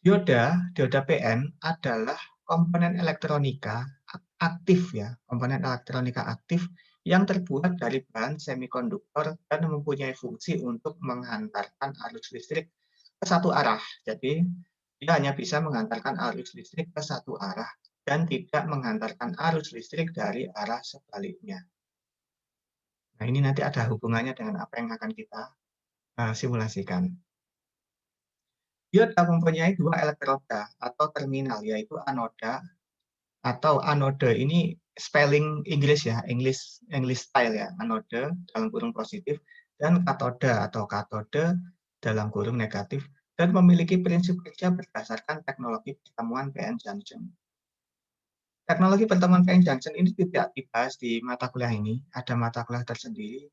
Dioda PN adalah komponen elektronika aktif ya, komponen elektronika aktif yang terbuat dari bahan semikonduktor dan mempunyai fungsi untuk menghantarkan arus listrik ke satu arah. Jadi, dia hanya bisa menghantarkan arus listrik ke satu arah dan tidak menghantarkan arus listrik dari arah sebaliknya. Nah, ini nanti ada hubungannya dengan apa yang akan kita simulasikan. Dioda mempunyai dua elektroda atau terminal, yaitu anoda atau anode ini spelling Inggris ya, English style ya, anode dalam kurung positif dan katoda atau katode dalam kurung negatif dan memiliki prinsip kerja berdasarkan teknologi pertemuan PN junction. Teknologi pertemuan PN junction ini tidak dibahas di mata kuliah ini, ada mata kuliah tersendiri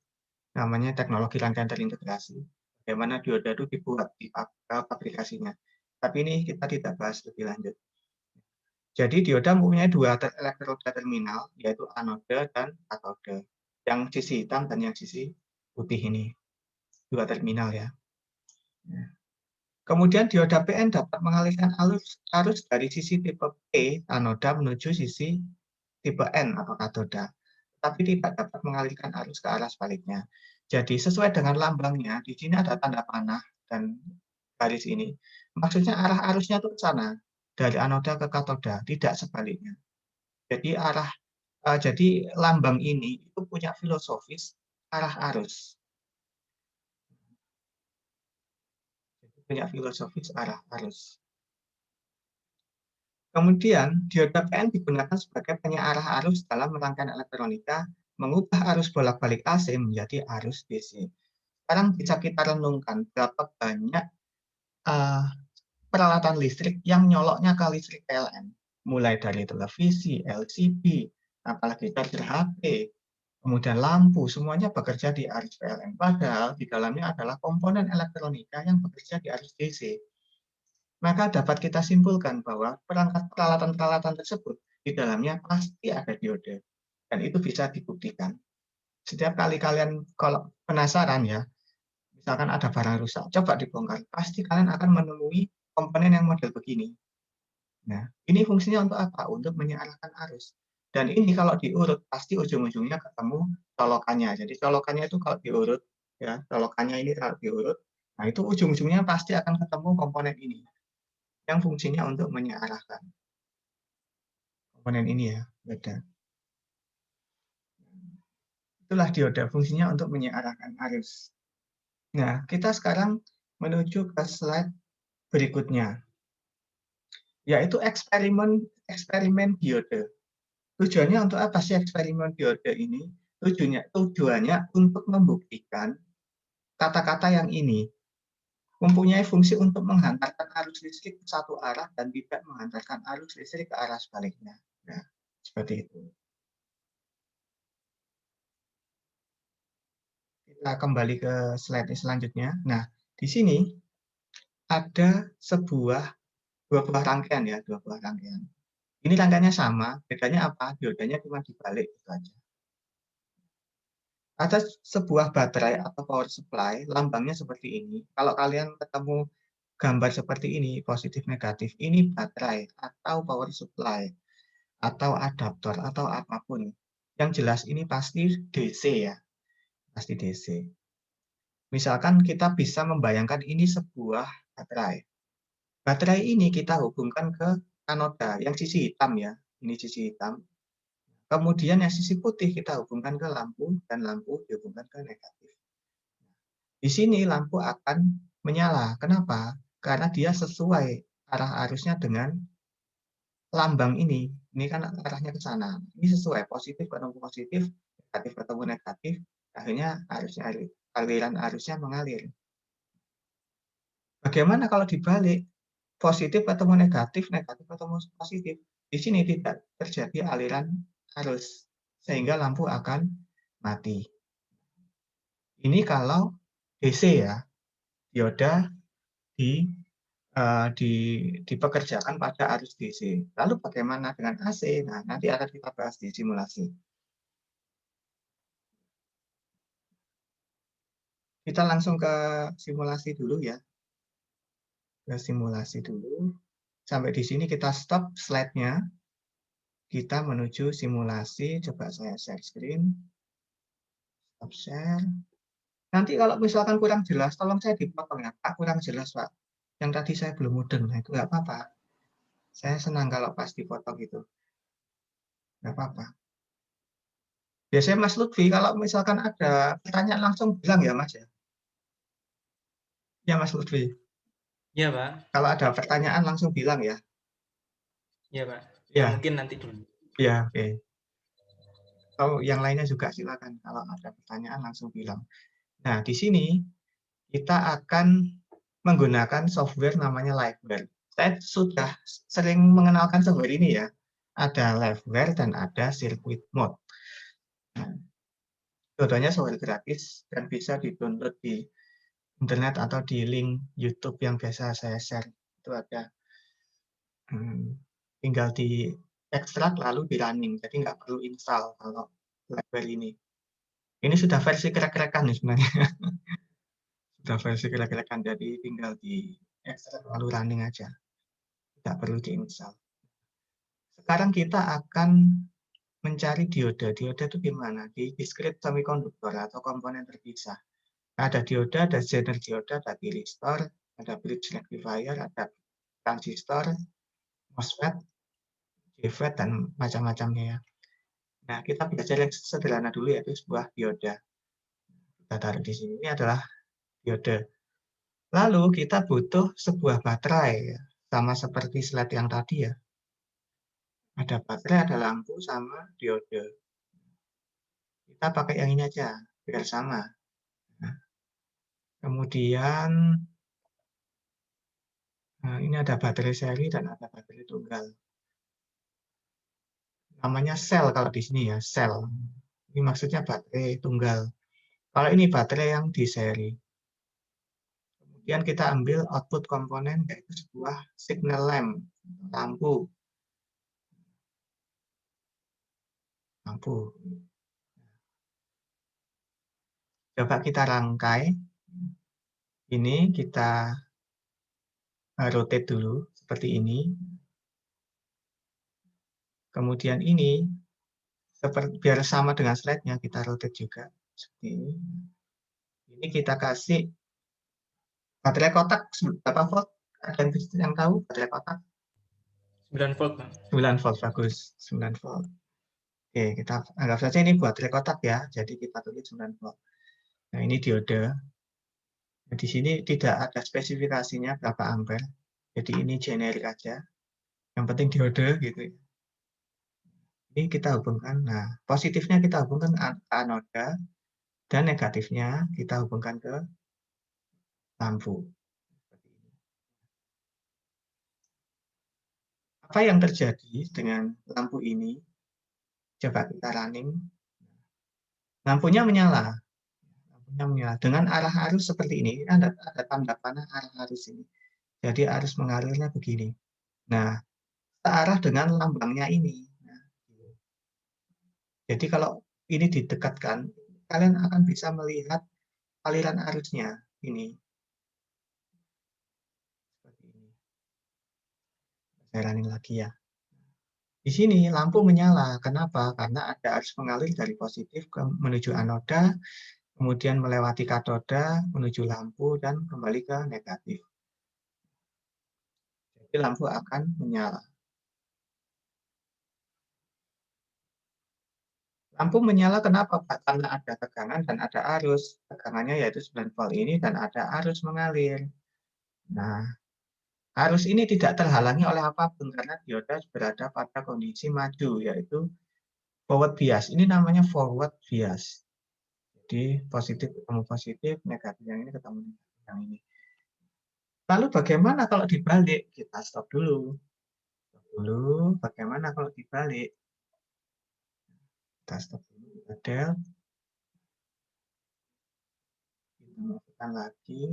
namanya teknologi rangkaian terintegrasi. Bagaimana dioda itu dibuat di aplikasinya. Tapi ini kita tidak bahas lebih lanjut. Jadi dioda mempunyai dua elektroda terminal, yaitu anode dan katode. Yang sisi hitam dan yang sisi putih ini. Dua terminal ya. Kemudian dioda PN dapat mengalihkan arus dari sisi tipe P, anoda, menuju sisi tipe N atau katoda. Tapi tidak dapat mengalihkan arus ke arah sebaliknya. Jadi sesuai dengan lambangnya, di sini ada tanda panah dan garis ini. Maksudnya arah arusnya itu ke sana, dari anoda ke katoda, tidak sebaliknya. Jadi lambang ini itu punya filosofis arah arus. Punya filosofis arah arus. Kemudian dioda PN digunakan sebagai penyearah arus dalam rangkaian elektronika, mengubah arus bolak-balik AC menjadi arus DC. Sekarang bisa kita renungkan berapa banyak peralatan listrik yang nyoloknya ke listrik PLN. Mulai dari televisi, LCD, apalagi charger HP, kemudian lampu, semuanya bekerja di arus PLN. Padahal di dalamnya adalah komponen elektronika yang bekerja di arus DC. Maka dapat kita simpulkan bahwa perangkat peralatan-peralatan tersebut di dalamnya pasti ada diode. Dan itu bisa dibuktikan. Setiap kali kalian kalau penasaran ya, misalkan ada barang rusak, coba dibongkar. Pasti kalian akan menemui komponen yang model begini. Nah, ini fungsinya untuk apa? Untuk menyalurkan arus. Dan ini kalau diurut, pasti ujung-ujungnya ketemu colokannya. Jadi colokannya itu kalau diurut, ya colokannya ini kalau diurut, nah itu ujung-ujungnya pasti akan ketemu komponen ini, yang fungsinya untuk menyearahkan. Komponen ini ya, beda. Itulah dioda, fungsinya untuk menyearahkan arus. Nah, kita sekarang menuju ke slide berikutnya, yaitu eksperimen diode. Tujuannya untuk apa sih eksperimen diode ini? Tujuannya untuk membuktikan kata-kata yang ini mempunyai fungsi untuk menghantarkan arus listrik ke satu arah dan tidak menghantarkan arus listrik ke arah sebaliknya. Nah, seperti itu. Kita kembali ke slide selanjutnya. Nah, di sini ada dua buah rangkaian ya, dua buah rangkaian. Ini rangkaiannya sama, bedanya apa? Diodanya cuma dibalik itu aja. Ada sebuah baterai atau power supply, lambangnya seperti ini. Kalau kalian ketemu gambar seperti ini, positif negatif, ini baterai atau power supply, atau adaptor, atau apapun. Yang jelas ini pasti DC ya, pasti DC. Misalkan kita bisa membayangkan ini sebuah baterai. Baterai ini kita hubungkan ke anoda, yang sisi hitam ya, ini sisi hitam. Kemudian yang sisi putih kita hubungkan ke lampu, dan lampu dihubungkan ke negatif. Di sini lampu akan menyala. Kenapa? Karena dia sesuai arah arusnya dengan lambang ini. Ini kan arahnya ke sana. Ini sesuai, positif ketemu positif, negatif ketemu negatif, akhirnya aliran arusnya mengalir. Bagaimana kalau dibalik? Positif ketemu negatif, negatif ketemu positif. Di sini tidak terjadi aliran arus, sehingga lampu akan mati. Ini kalau DC ya, dioda di dipekerjakan pada arus DC. Lalu bagaimana dengan AC? Nah, nanti akan kita bahas di simulasi. Kita langsung ke simulasi dulu ya. Ke simulasi dulu. Sampai di sini kita stop slide-nya. Kita menuju simulasi. Coba saya share screen. Stop share. Nanti kalau misalkan kurang jelas, tolong saya dipotong ya. Pak, kurang jelas, Pak. Yang tadi saya belum mudeng. Nah, itu nggak apa-apa. Saya senang kalau pas dipotong itu. Nggak apa-apa. Biasanya Mas Lutfi, kalau misalkan ada pertanyaan langsung bilang ya, Mas ya. Ya, Mas Lutfi. Iya, Pak. Kalau ada pertanyaan langsung bilang ya. Iya, Pak. Ya, Ya, mungkin nanti dulu. ya, oke. Atau yang lainnya juga silakan. Kalau ada pertanyaan langsung bilang. Nah, di sini kita akan menggunakan software namanya Liveware. Saya sudah sering mengenalkan software ini ya. Ada Liveware dan ada Circuit Mode. Nah, dua-duanya software gratis dan bisa di-download di internet atau di link YouTube yang biasa saya share. Itu ada. Tinggal di ekstrak lalu di running. Jadi nggak perlu install kalau Liveware ini. Ini sudah versi krek-krekan nih sebenarnya. Sudah versi krek-krekan, jadi tinggal di ekstrak lalu running aja. Tidak perlu diinstal. Sekarang kita akan mencari dioda. Dioda itu gimana? Di discrete semiconductor atau komponen terpisah. Ada dioda, ada zener dioda, ada thyristor, ada bridge rectifier, ada transistor, MOSFET, JFET, dan macam-macamnya ya. Nah, kita belajar yang sederhana dulu, yaitu sebuah dioda. Kita taruh di sini, ini adalah dioda. Lalu kita butuh sebuah baterai, ya. Sama seperti slide yang tadi ya. Ada baterai, ada lampu, sama dioda. Kita pakai yang ini aja, biar sama. Nah, kemudian ini ada baterai seri dan ada baterai tunggal. Namanya sel kalau di sini ya, sel. Ini maksudnya baterai tunggal. Kalau ini baterai yang di seri. Kemudian kita ambil output komponen, yaitu sebuah signal lamp, lampu. Lampu. Coba kita rangkai. Ini kita rotate dulu, seperti ini. Kemudian ini, biar sama dengan slide-nya, kita rotate juga. Seperti ini. Ini kita kasih baterai kotak berapa volt? Ada yang tahu baterai kotak? 9 volt, Pak. 9 volt, bagus. 9 volt. Oke, kita anggap saja ini baterai kotak ya. Jadi kita tulis 9 volt. Nah, ini diode. Nah, di sini tidak ada spesifikasinya berapa ampere. Jadi ini generik aja. Yang penting diode gitu. Ini kita hubungkan. Nah, positifnya kita hubungkan ke anoda dan negatifnya kita hubungkan ke lampu. Apa yang terjadi dengan lampu ini? Coba kita running. Lampunya menyala. Lampunya menyala. Dengan arah arus seperti ini. Ada tanda panah arah arus ini. Jadi arus mengalirnya begini. Nah, searah dengan lambangnya ini. Nah, jadi kalau ini didekatkan, kalian akan bisa melihat aliran arusnya. Ini. Seperti ini. Saya running lagi ya. Di sini lampu menyala. Kenapa? Karena ada arus mengalir dari positif menuju anoda, kemudian melewati katoda, menuju lampu, dan kembali ke negatif. Jadi lampu akan menyala. Lampu menyala kenapa, Pak? Karena ada tegangan dan ada arus. Tegangannya yaitu 9 volt ini dan ada arus mengalir. Nah, arus ini tidak terhalangi oleh apapun karena dioda berada pada kondisi maju, yaitu forward bias. Ini namanya forward bias. Jadi positif ketemu positif, negatif yang ini ketemu negatif yang ini. Lalu bagaimana kalau dibalik? Kita stop dulu. Stop dulu. Bagaimana kalau dibalik? Kita stop dulu. Kita del. Kita masukkan lagi.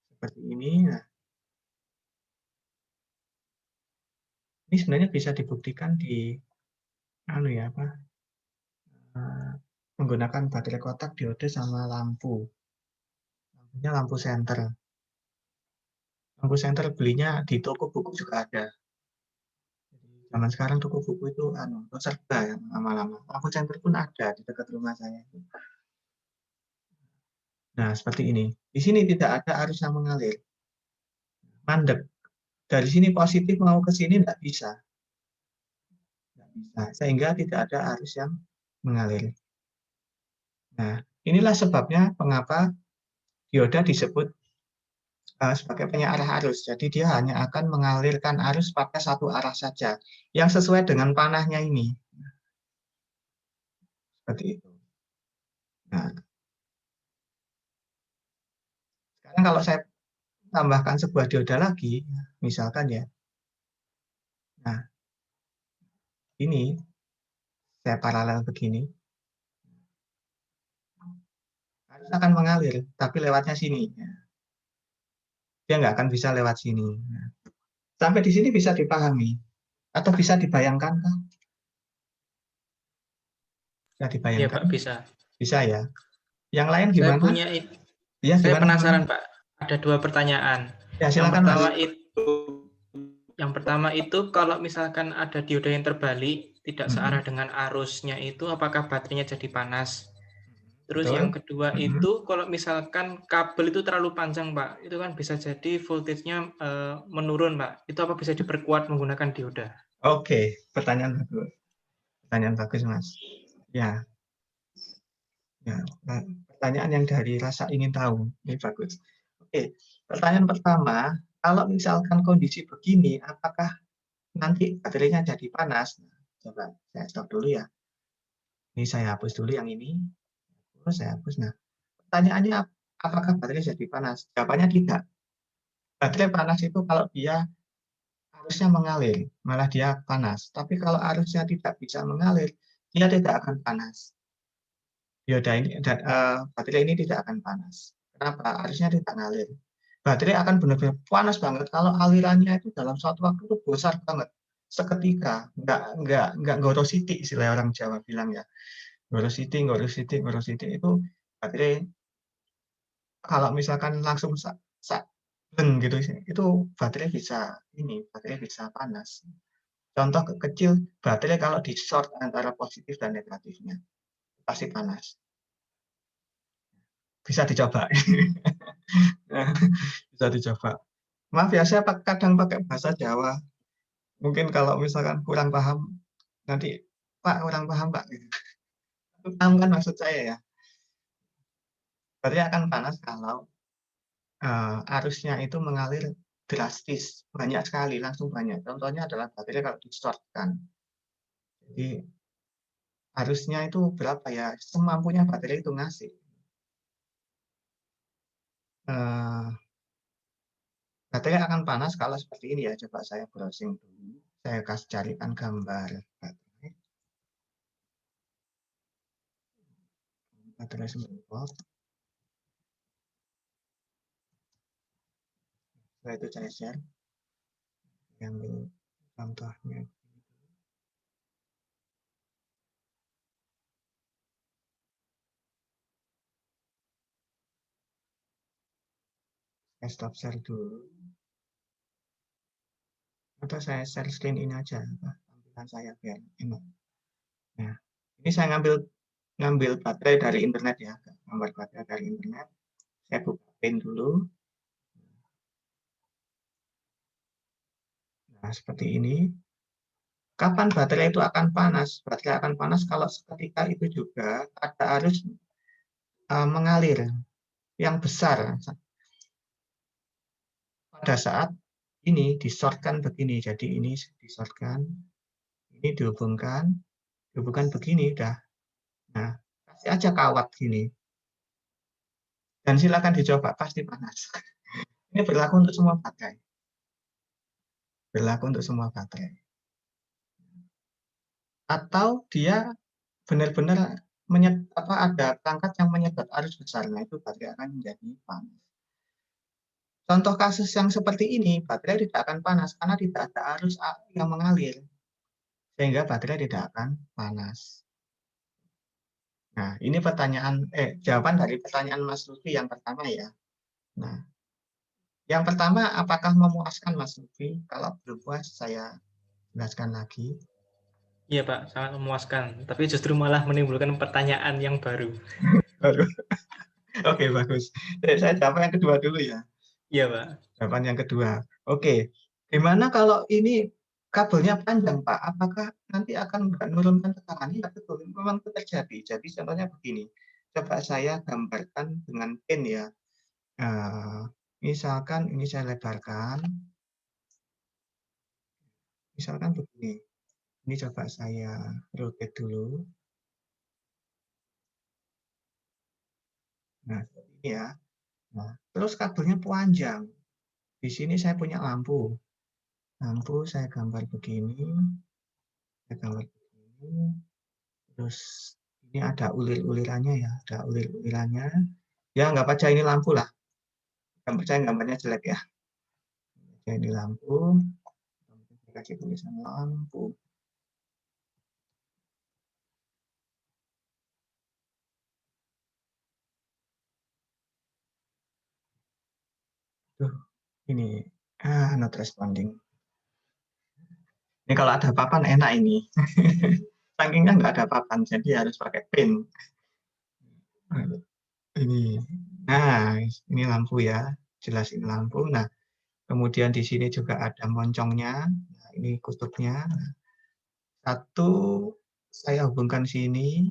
Seperti ini. Nah, ini sebenarnya bisa dibuktikan di menggunakan baterai kotak, diode, sama lampu. Lampunya lampu senter. Lampu senter belinya di toko buku juga ada. Zaman sekarang toko buku itu serba ya lama-lama. Lampu senter pun ada di dekat rumah saya. Nah, seperti ini. Di sini tidak ada arus yang mengalir. Mandek. Dari sini positif mau ke sini tidak bisa. Nggak bisa. Sehingga tidak ada arus yang mengalir. Nah, inilah sebabnya mengapa dioda disebut sebagai penyearah arus. Jadi dia hanya akan mengalirkan arus pada satu arah saja, yang sesuai dengan panahnya ini. Seperti itu. Nah, sekarang kalau saya tambahkan sebuah dioda lagi, misalkan ya, nah ini saya paralel begini, arus akan mengalir, tapi lewatnya sini. Dia nggak akan bisa lewat sini. Nah, sampai di sini bisa dipahami atau bisa dibayangkan, Kak? Bisa Iya, dibayangkan? Pak, bisa. Bisa ya. Yang lain Saya gimana? punya Ya, saya gimana gimana? penasaran, Pak. Ada 2 pertanyaan. Ya, Yang silakan Mas. pertama itu yang pertama itu kalau misalkan ada dioda yang terbalik, tidak searah Mm-mm. dengan arusnya itu, apakah baterainya jadi panas? Terus yang Betul. kedua Mm-mm. itu kalau misalkan kabel itu terlalu panjang, Pak, itu kan bisa jadi voltasenya menurun, Pak. Itu apa bisa diperkuat menggunakan dioda? Oke, pertanyaan bagus. Pertanyaan bagus, Mas. Ya, ya. Pertanyaan yang dari rasa ingin tahu. Ini bagus. Oke, pertanyaan pertama, kalau misalkan kondisi begini, apakah nanti baterainya jadi panas? Nah, coba saya stop dulu ya. Ini saya hapus dulu yang ini. Terus saya hapus. Nah, pertanyaannya apakah baterai jadi panas? Jawabannya tidak. Baterai panas itu kalau dia arusnya mengalir, malah dia panas. Tapi kalau arusnya tidak bisa mengalir, dia tidak akan panas. Dioda ini baterai ini tidak akan panas. Kenapa? Arusnya tidak mengalir. Baterai akan benar-benar panas banget kalau alirannya itu dalam suatu waktu itu besar banget, seketika, nggak gorositi istilah orang Jawa bilang ya. Gorositi, gorositi, gorositi itu baterai kalau misalkan langsung gitu itu baterai bisa panas. Contoh kecil, baterai kalau di short antara positif dan negatifnya pasti panas. Bisa dicoba. Bisa dicoba. Maaf ya, saya kadang pakai bahasa Jawa. Mungkin kalau misalkan kurang paham, nanti Pak kurang paham Pak. Paham kan maksud saya ya. Baterai akan panas kalau arusnya itu mengalir drastis, banyak sekali, langsung banyak. Contohnya adalah baterai kalau di short kan. Jadi harusnya itu berapa ya, semampunya baterai itu ngasih. Baterai akan panas kalau seperti ini ya. Coba saya browsing dulu. Saya kasih carikan gambar baterai. Baterai 9 volt. Setelah itu saya share. Yang contohnya. Saya stop share dulu. Atau saya share screen ini aja. Tampilan saya biar enak. Nah, ini saya ngambil baterai dari internet ya. Gambar baterai dari internet. Saya buka pin dulu. Nah, seperti ini. Kapan baterai itu akan panas? Baterai akan panas kalau seketika itu juga ada arus mengalir yang besar pada saat ini disortkan begini. Jadi ini disortkan, ini dihubungkan begini dah. Nah, kasih aja kawat gini. Dan silakan dicoba, pasti panas. Ini berlaku untuk semua baterai. Berlaku untuk semua baterai. Atau dia benar-benar ada perangkat yang menyedot arus besar, nah itu baterai akan menjadi panas. Contoh kasus yang seperti ini, baterai tidak akan panas karena tidak ada arus yang mengalir, sehingga baterai tidak akan panas. Nah, ini jawaban dari pertanyaan Mas Lutfi yang pertama ya. Nah, Yang pertama, apakah memuaskan Mas Lutfi? Kalau belum puas, saya jelaskan lagi. Iya Pak, sangat memuaskan. Tapi justru malah menimbulkan pertanyaan yang baru. Baru. Oke, bagus. Saya jawab yang kedua dulu ya. Iya Pak. Jawaban yang kedua. Oke, gimana kalau ini kabelnya panjang, Pak? Apakah nanti akan menurunkan tekanan? Iya, betul. Memang itu terjadi. Jadi contohnya begini. Coba saya gambarkan dengan pin ya. Misalkan ini saya lebarkan. Misalkan begini. Ini coba saya rotate dulu. Nah, seperti ini ya. Nah, terus kabelnya panjang. Di sini saya punya lampu. Lampu saya gambar begini. Saya gambar begini. Terus ini ada ulir-ulirannya ya, ada ulir-ulirannya. Ya anggap aja ini lampu lah. Jangan percaya gambarnya jelek ya. Ini lampu. Saya kasih tulisan lampu. Tuh, ini not responding. Ini kalau ada papan enak ini. Sakingnya nggak ada papan, jadi harus pakai pin. Ini. Nah, ini lampu ya. Jelas ini lampu. Nah, kemudian di sini juga ada moncongnya. Nah, ini kutubnya. Satu saya hubungkan sini.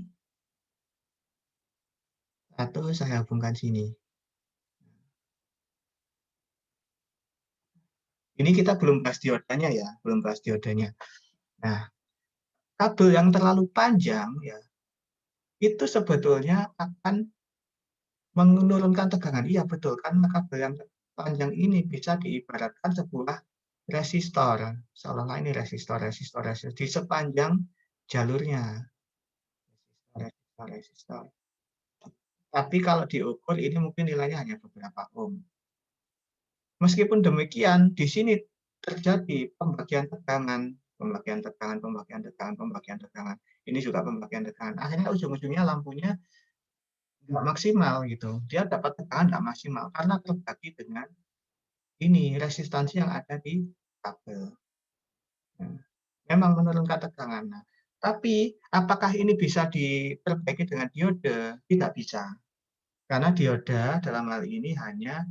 Satu saya hubungkan sini. Ini kita belum bahas diodanya ya, belum bahas diodanya. Nah, kabel yang terlalu panjang ya, itu sebetulnya akan menurunkan tegangan. Iya betul, karena kabel yang panjang ini bisa diibaratkan sebuah resistor. Seolah-olah ini resistor di sepanjang jalurnya. Resistor. Tapi kalau diukur ini mungkin nilainya hanya beberapa ohm. Meskipun demikian, di sini terjadi pembagian tegangan. Ini juga pembagian tegangan. Akhirnya ujung-ujungnya lampunya nggak maksimal gitu. Dia dapat tegangan nggak maksimal karena terbagi dengan ini resistansi yang ada di kabel. Nah, memang menurunkan tegangan. Nah, tapi apakah ini bisa diperbaiki dengan diode? Tidak bisa. Karena diode dalam hal ini hanya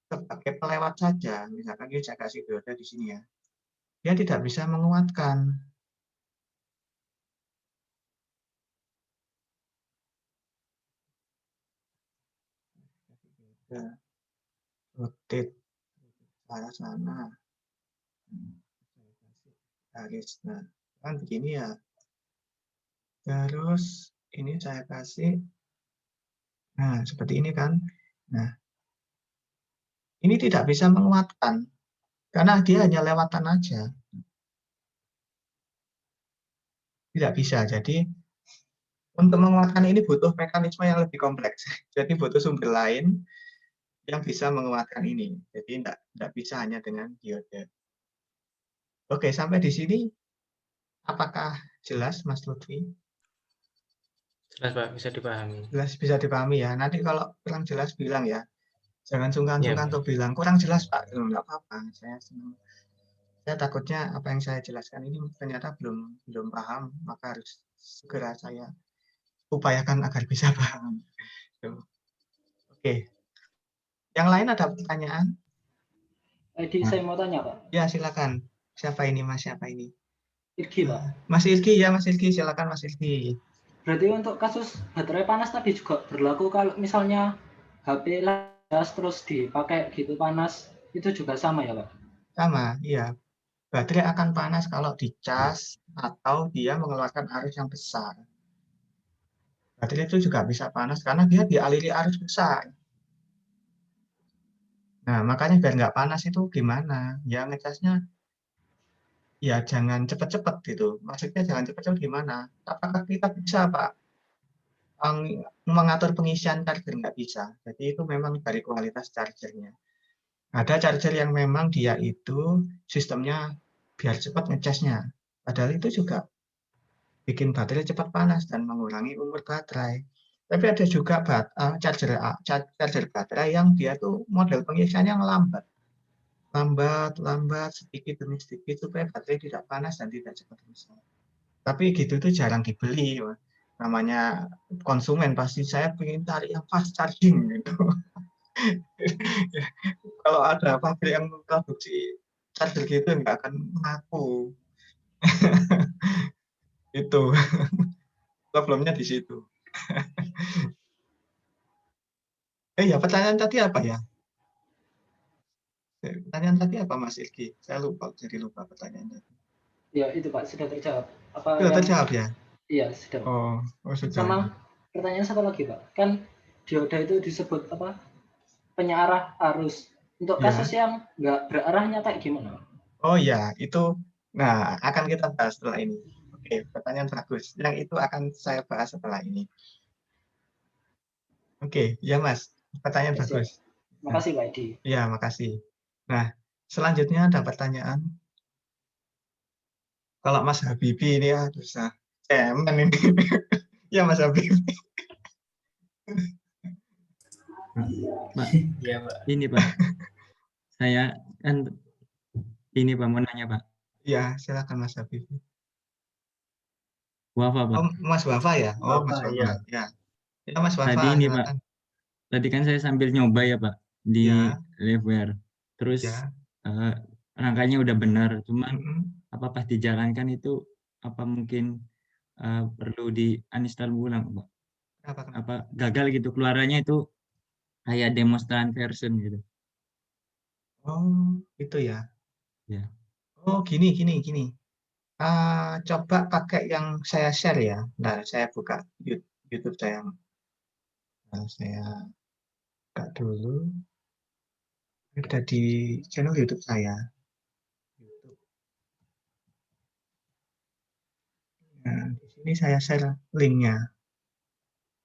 sebagai pelewat saja. Misalkan ini saya kasih diode di sini ya. Dia tidak bisa menguatkan. Rotate ke arah sana. Garis. Nah, kan begini ya. Terus ini saya kasih. Nah, seperti ini kan. Nah, ini tidak bisa menguatkan. Karena dia hanya lewatan aja. Tidak bisa. Jadi, untuk menguatkan ini butuh mekanisme yang lebih kompleks. Jadi, butuh sumber lain yang bisa menguatkan ini. Jadi, tidak bisa hanya dengan diode. Oke, sampai di sini apakah jelas, Mas Lutfi? Jelas Pak, bisa dipahami. Jelas bisa dipahami ya. Nanti kalau kurang jelas bilang ya. Jangan Iya sungkan-sungkan Pak. untuk bilang kurang jelas Pak. Enggak apa-apa. Saya takutnya apa yang saya jelaskan ini ternyata belum paham, maka harus segera saya upayakan agar bisa paham. Oke. Yang lain ada pertanyaan? Saya mau tanya Pak. Ya silakan. Siapa ini Mas? Siapa ini? Irgi Pak. Mas Ilki ya Mas Ilki, silakan Mas Ilki. Berarti untuk kasus baterai panas tadi juga berlaku kalau misalnya HP las terus dipakai gitu panas, itu juga sama ya Pak? Sama, iya. Baterai akan panas kalau dicas atau dia mengeluarkan arus yang besar. Baterai itu juga bisa panas karena dia dialiri arus besar. Nah, makanya biar nggak panas itu gimana? Ya ngecasnya ya jangan cepet-cepet gitu. Maksudnya jangan cepet-cepet gimana? Apakah kita bisa Pak mengatur pengisian charger? Nggak bisa. Jadi itu memang dari kualitas chargernya. Ada charger yang memang dia itu sistemnya biar cepat ngecasnya. Padahal itu juga bikin baterai cepat panas dan mengurangi umur baterai. Tapi ada juga charger baterai yang dia tuh model pengisiannya lambat. lambat sedikit demi sedikit supaya baterai tidak panas dan tidak cepat rusak. Tapi gitu itu jarang dibeli. Namanya konsumen pasti saya ingin cari yang fast charging gitu. Kalau ada pabrik yang produksi charger gitu nggak akan laku. Itu problemnya di situ. Ya pertanyaan tadi apa ya? Pertanyaan tadi apa Mas Irgi? Saya lupa, jadi lupa pertanyaan tadi. Ya itu Pak sudah terjawab. Apa Sudah yang terjawab ya? iya sudah. Sudah. Sama pertanyaan satu lagi Pak. Kan dioda itu disebut apa? Penyearah arus. Untuk Ya. kasus yang nggak berarahnya kayak gimana? Oh ya, itu. Nah, akan kita bahas setelah ini. Oke, pertanyaan bagus. Yang itu akan saya bahas setelah ini. Oke, ya Mas. Pertanyaan Ya, siap. bagus. Makasih Pak Edi. Ya, makasih. Nah, selanjutnya ada pertanyaan. Kalau Mas Habibie ini ya bisa cemen ini. Ya Mas Habibie. Pak, Iya, Pak. ini Pak, saya kan ini Pak mau nanya Pak. Ya, silakan Mas Habibie. Wafa Pak. Oh, Mas Wafa ya? Oh, Mas Wafa, Wafa. iya. Ya. Ya, Mas Wafa, Tadi ini Pak, silakan. tadi kan saya sambil nyoba ya Pak di Ya. Liveware. Terus Ya. rangkanya udah benar, cuman Mm-mm. apa pas dijalankan itu apa mungkin perlu di uninstall ulang Pak? Kenapa? Apa gagal gitu keluarannya itu kayak demonstran version gitu. Oh, itu ya. Ya. Oh, gini. Coba pakai yang saya share ya. Nah, saya buka YouTube saya. Nah, saya buka dulu. Ada di channel YouTube saya. Nah, di sini saya share linknya.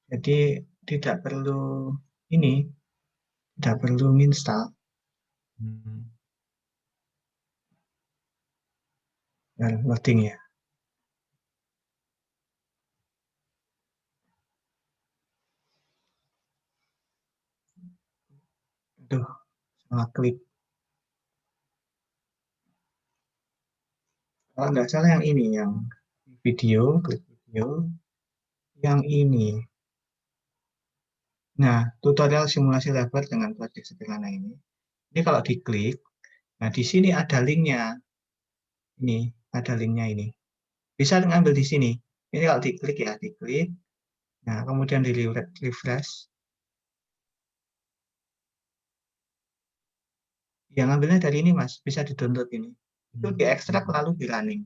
Jadi tidak perlu install. Nah, loading ya. Aduh, salah klik. Kalau nggak salah yang ini, yang video, klik video. Yang ini. Nah, tutorial simulasi level dengan proyek sederhana ini. Ini kalau diklik, nah di sini ada linknya. Ini, ada linknya ini. Bisa ngambil di sini. Ini kalau diklik ya, diklik. Nah, kemudian di refresh. Yang ngambilnya dari ini, Mas. Bisa di-download ini. Itu diekstrak lalu di running.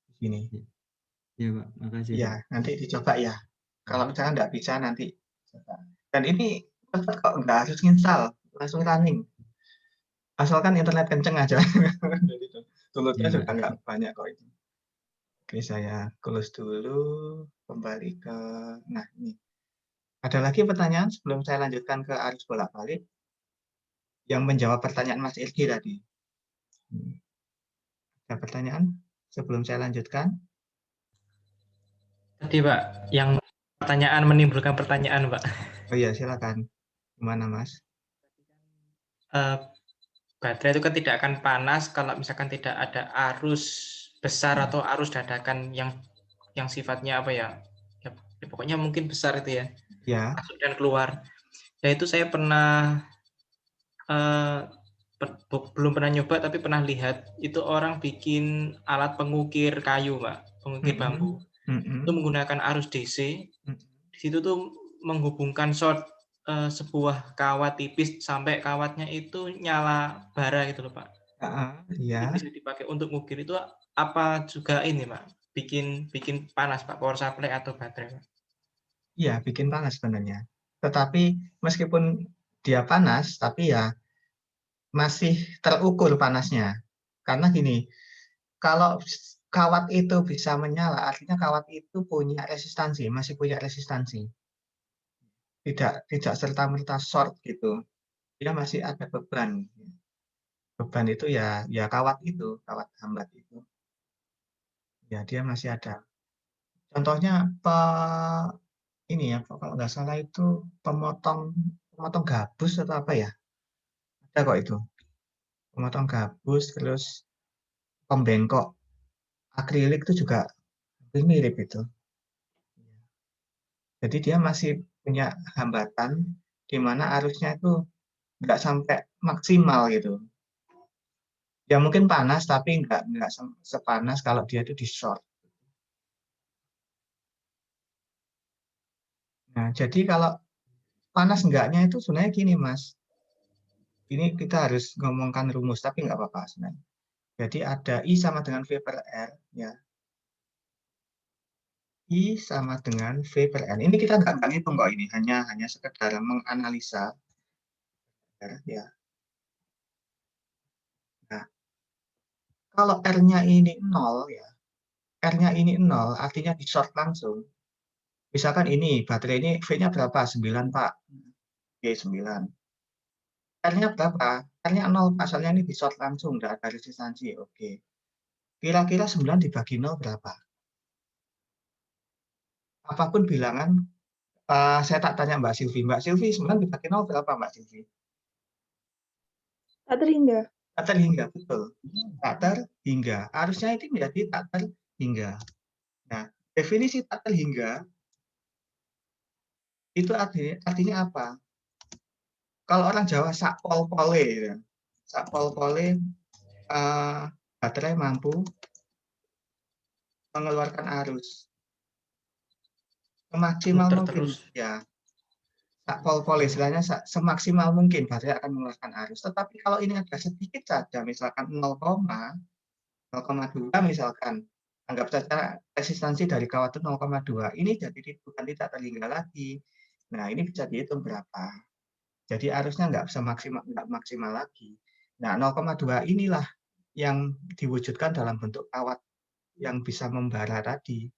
Di sini. Iya Pak, makasih Ya, Pak. nanti dicoba ya. Kalau misalnya nggak bisa, nanti coba. Dan ini cepat kok, nggak harus install. Langsung running. Asalkan internet kenceng aja. Jadi downloadnya Iya juga Pak. nggak banyak kok itu. Oke, saya close dulu. Kembali ke... Nah, ini. Ada lagi pertanyaan sebelum saya lanjutkan ke arus bolak-balik? Yang menjawab pertanyaan Mas Irgi tadi. Ada pertanyaan sebelum saya lanjutkan? Tadi Pak, yang pertanyaan menimbulkan pertanyaan Pak. Oh iya, silakan. Gimana Mas? Baterai itu kan tidak akan panas kalau misalkan tidak ada arus besar atau arus dadakan yang sifatnya apa ya, ya pokoknya mungkin besar itu ya, Ya. masuk dan keluar. Ya itu saya pernah belum pernah nyoba tapi pernah lihat itu orang bikin alat pengukir kayu Pak, pengukir bambu. Itu menggunakan arus DC. Di situ tuh menghubungkan short sebuah kawat tipis sampai kawatnya itu nyala bara gitu loh Pak. Iya. Bisa dipakai untuk ngukir itu apa juga ini Pak? Bikin panas Pak, power supply atau baterai Pak? Iya, bikin panas sebenarnya. Tetapi meskipun dia panas, tapi ya masih terukur panasnya. Karena gini, kalau kawat itu bisa menyala, artinya kawat itu punya resistansi, masih punya resistansi. Tidak serta-merta short gitu. Dia masih ada beban. Beban itu ya kawat itu, kawat hambat itu. Ya, dia masih ada. Contohnya ini ya, kalau nggak salah itu pemotong gabus atau apa ya? Ada kok itu. Pemotong gabus, terus pembengkok akrilik itu juga mirip itu. Jadi dia masih punya hambatan di mana arusnya itu nggak sampai maksimal gitu. Ya mungkin panas tapi nggak sepanas kalau dia itu di short. Nah, jadi kalau panas enggaknya itu sebenarnya gini, Mas. Ini kita harus ngomongkan rumus, tapi nggak apa-apa sebenarnya. Jadi ada I sama dengan V per R, ya. I sama dengan V per N. Ini kita nggak ngitung kok ini, hanya sekedar menganalisa. Ya. Nah, kalau R-nya ini 0, ya. R-nya ini 0, artinya di short langsung. Misalkan ini, baterai ini V-nya berapa? 9, Pak. Oke, 9. R-nya berapa? R-nya 0, pasalnya ini di short langsung, tidak ada resistansi. Oke. Kira-kira 9 dibagi 0 berapa? Apapun bilangan, saya tak tanya Mbak Silvi. Mbak Silvi, 9 dibagi 0 berapa, Mbak Silvi? Tak terhingga. Tak terhingga, betul. Tak terhingga. Harusnya itu menjadi tak terhingga. Nah, definisi tak terhingga itu artinya apa? Kalau orang Jawa sakpol-pole, ya. Sakpol-pole, baterai mampu mengeluarkan arus semaksimal Muter mungkin, terus. ya. Sakpol-pole istilahnya semaksimal mungkin baterai akan mengeluarkan arus. Tetapi kalau ini ada sedikit saja, misalkan 0,2 misalkan, anggap saja resistansi dari kawat itu 0,2, ini jadi bukan tidak terhingga lagi. Nah, ini bisa dihitung berapa. Jadi arusnya nggak maksimal lagi. Nah, 0,2 inilah yang diwujudkan dalam bentuk kawat yang bisa membara tadi.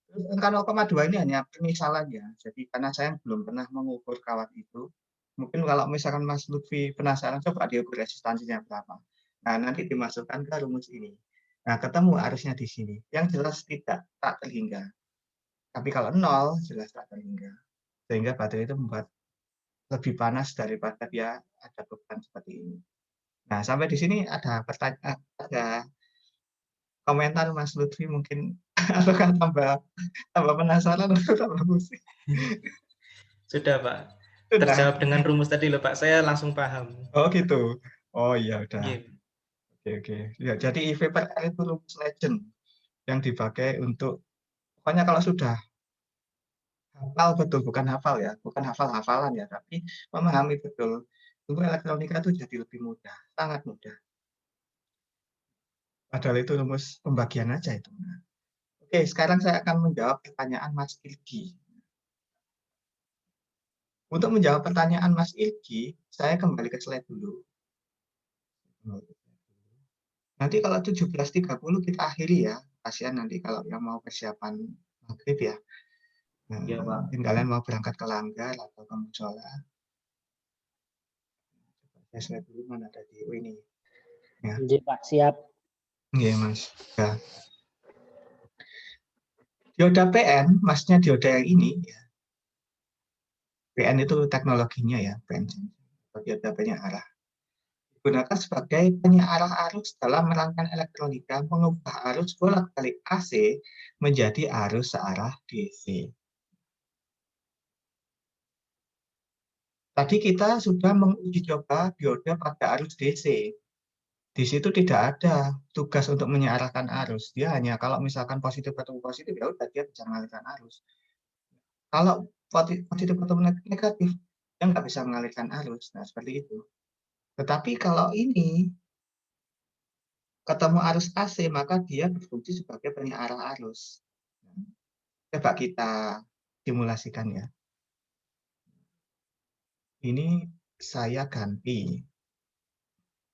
Terus angka 0,2 ini hanya permisalannya. Jadi karena saya belum pernah mengukur kawat itu, mungkin kalau misalkan Mas Lutfi penasaran, coba diukur resistansinya berapa. Nah, nanti dimasukkan ke rumus ini. Nah, ketemu arusnya di sini. Yang jelas tak terhingga. Tapi kalau 0, jelas tak terhingga. Sehingga baterai itu membuat lebih panas daripada dia ada beban seperti ini. Nah, sampai di sini ada pertanyaan, ada komentar Mas Lutfi mungkin, atau kan tambah penasaran atau tambah pusing? Sudah, Pak. Sudah. Terjawab dengan rumus tadi loh, Pak. Saya langsung paham. Oh gitu. Oh iya udah. Gitu. Oke. Ya, jadi IV per R itu rumus legend yang dipakai untuk, pokoknya kalau sudah hafal betul, bukan hafal ya, bukan hafal-hafalan ya, tapi memahami betul, ilmu elektronika itu jadi lebih mudah, sangat mudah. Padahal itu rumus pembagian aja itu. Oke, sekarang saya akan menjawab pertanyaan Mas Ilgi. Untuk menjawab pertanyaan Mas Ilgi, saya kembali ke slide dulu. Nanti kalau 17.30 kita akhiri ya. Kasihan nanti kalau yang mau persiapan maghrib ya. Ya, Pak. Mungkin kalian mau berangkat ke Langgar atau ke Musola. Saya slide dulu mana tadi. Oh ini. Ya. Iya, Pak, siap. Iya, Mas. Ya. Dioda PN, maksudnya dioda yang ini ya. PN itu teknologinya ya, PN. Dioda penyearah. Digunakan sebagai penyearah arus dalam rangkaian elektronika mengubah arus bolak-balik AC menjadi arus searah DC. Tadi kita sudah menguji coba dioda pada arus DC. Di situ tidak ada tugas untuk menyearahkan arus. Dia hanya kalau misalkan positif ketemu positif, ya udah dia bisa mengalirkan arus. Kalau positif ketemu negatif, dia nggak bisa mengalirkan arus. Nah, seperti itu. Tetapi kalau ini ketemu arus AC, maka dia berfungsi sebagai penyearah arus. Coba kita simulasikan ya. Ini saya ganti.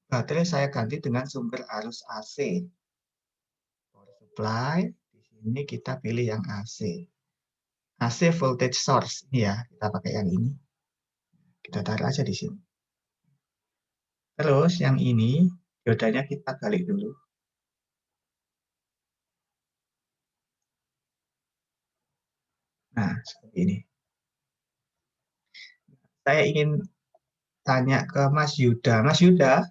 Baterai saya ganti dengan sumber arus AC. Power supply, di sini kita pilih yang AC. AC voltage source, ya, kita pakai yang ini. Kita taruh aja di sini. Terus yang ini, diodanya kita balik dulu. Nah, seperti ini. Saya ingin tanya ke Mas Yuda. Mas Yuda,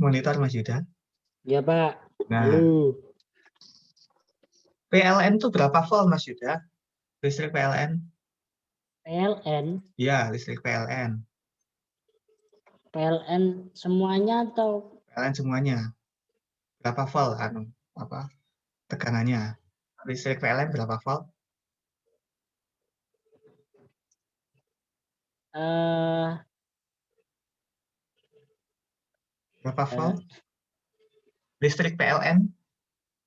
monitor Mas Yuda. Ya Pak. Nah, Halo. PLN itu berapa volt Mas Yuda? Listrik PLN? PLN. Ya, listrik PLN. PLN semuanya atau? PLN semuanya. Berapa volt tegangannya? Listrik PLN berapa volt? Berapa volt? Listrik PLN?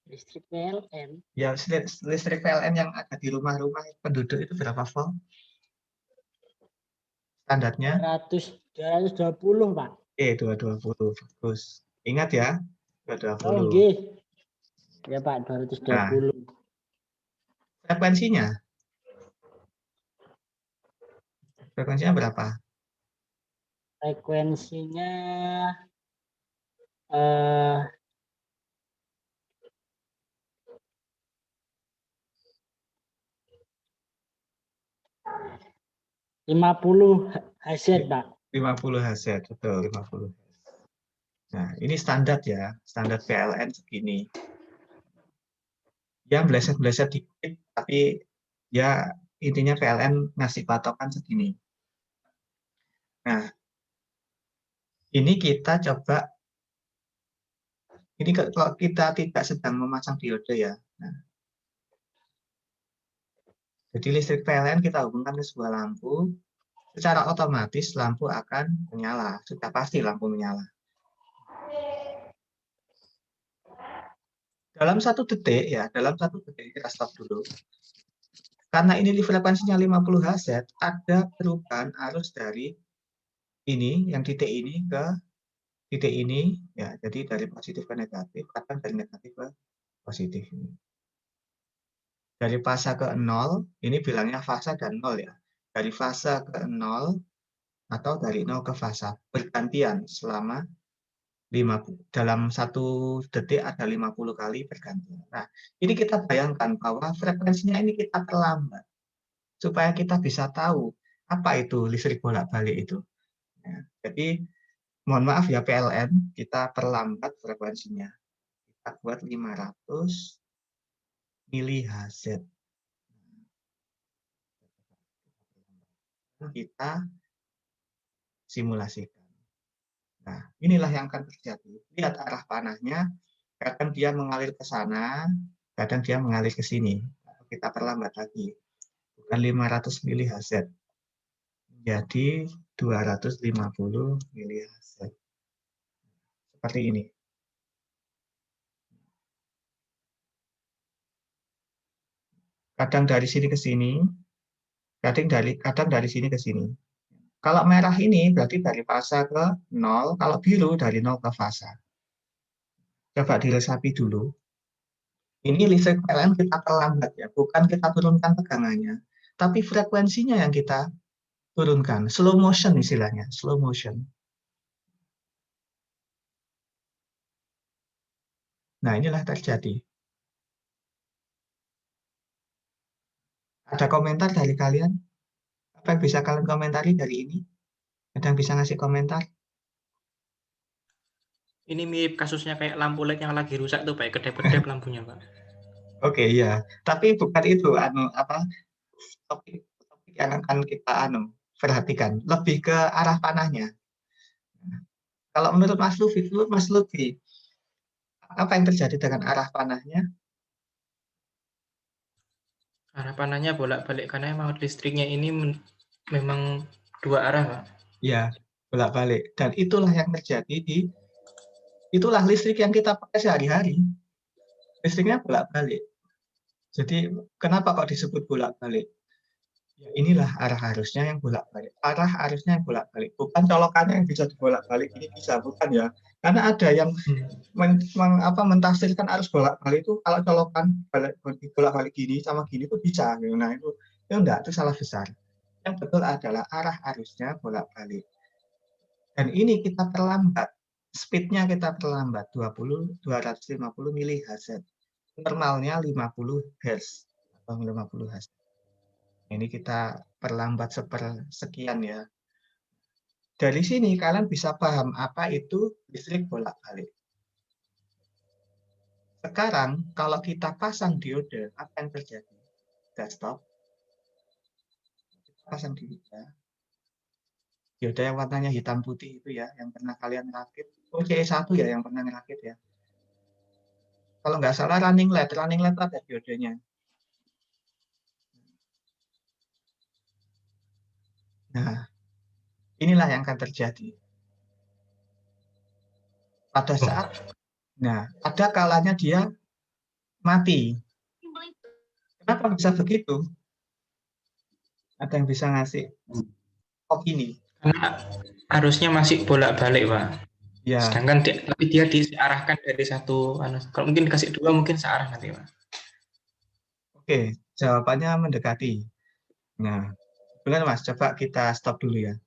Listrik PLN. Ya, listrik PLN yang ada di rumah-rumah penduduk itu berapa volt? Standarnya? 220, Pak. 220. Bagus. Ingat ya, 220. Oh, nggih. Ya, Pak, 220. Nah, frekuensinya berapa? Frekuensinya 50 Hz, Pak. 50 Hz, betul, 50 Hz. Nah, ini standar ya, standar PLN segini. Ya, meleset-meleset dikit, tapi ya intinya PLN ngasih patokan segini. Nah, ini kita coba, ini kalau kita tidak sedang memasang diode ya. Nah, jadi listrik PLN kita hubungkan ke sebuah lampu, secara otomatis lampu akan menyala, sudah pasti lampu menyala. Dalam 1 detik ya, kita stop dulu. Karena ini frekuensinya 50 Hz, ada perubahan arus dari ini, yang titik ini ke titik ini, ya. Jadi dari positif ke negatif, kadang dari negatif ke positif. Dari fase ke 0, ini bilangnya fase dan 0 ya. Dari fase ke 0 atau dari 0 ke fase bergantian selama 50, dalam 1 detik ada 50 kali bergantian. Nah, ini kita bayangkan bahwa frekuensinya ini kita terlambat supaya kita bisa tahu apa itu listrik bolak-balik itu. Ya, jadi mohon maaf ya PLN, kita perlambat frekuensinya. Kita buat 500 mHz. Kita simulasikan. Nah, inilah yang akan terjadi. Lihat arah panahnya, kadang dia mengalir ke sana, kadang dia mengalir ke sini. Kita perlambat lagi. Bukan 500 mHz. Jadi 250 mHz. Seperti ini. Kadang dari sini ke sini, kadang dari sini ke sini. Kalau merah ini berarti dari fase ke 0, kalau biru dari 0 ke fase. Coba diresapi dulu. Ini listrik PLN kita terlambat ya, bukan kita turunkan tegangannya, tapi frekuensinya yang kita turunkan. Slow motion istilahnya, slow motion. Nah, inilah terjadi. Ada komentar dari kalian? Apa yang bisa kalian komentari dari ini? Ada yang bisa ngasih komentar? Ini mirip kasusnya kayak lampu LED yang lagi rusak tuh, Pak, kedap-kedap lampunya, Pak. Oke, ya. Tapi bukan itu topik yang akan kita perhatikan. Lebih ke arah panahnya. Kalau menurut Mas Lutfi, apa yang terjadi dengan arah panahnya? Arah panahnya bolak-balik karena emang listriknya ini memang 2 arah, Pak. Ya, bolak-balik. Dan itulah yang terjadi itulah listrik yang kita pakai sehari-hari. Listriknya bolak-balik. Jadi kenapa kok disebut bolak-balik? Ya, inilah arah arusnya yang bolak-balik. Arah arusnya yang bolak-balik. Bukan colokannya yang bisa dibolak-balik, ini bisa, bukan ya. Karena ada yang mentafsirkan arus bolak-balik itu kalau colokan bolak-balik gini sama gini itu bisa. Nah, itu enggak, itu salah besar. Yang betul adalah arah arusnya bolak-balik. Dan ini kita perlambat. Speed-nya kita perlambat 250 mHz. Normalnya 50 Hz atau 50 Hz. Ini kita perlambat sepersekian ya. Dari sini kalian bisa paham apa itu listrik bolak-balik. Sekarang kalau kita pasang diode, apa yang terjadi? Kita stop. Kita pasang diode. Diode yang warnanya hitam putih itu ya, yang pernah kalian rakit. Oh, CE1 ya yang pernah ngerakit ya. Kalau nggak salah running LED ada diodenya. Nah, inilah yang akan terjadi. Pada saat, nah, ada kalanya dia mati. Kenapa bisa begitu? Ada yang bisa ngasih opini? Karena arusnya masih bolak-balik, Pak. Ya. Sedangkan tapi dia diarahkan dari satu, kalau mungkin dikasih dua mungkin searah nanti, Pak. Oke, jawabannya mendekati. Nah, benar Mas, coba kita stop dulu ya.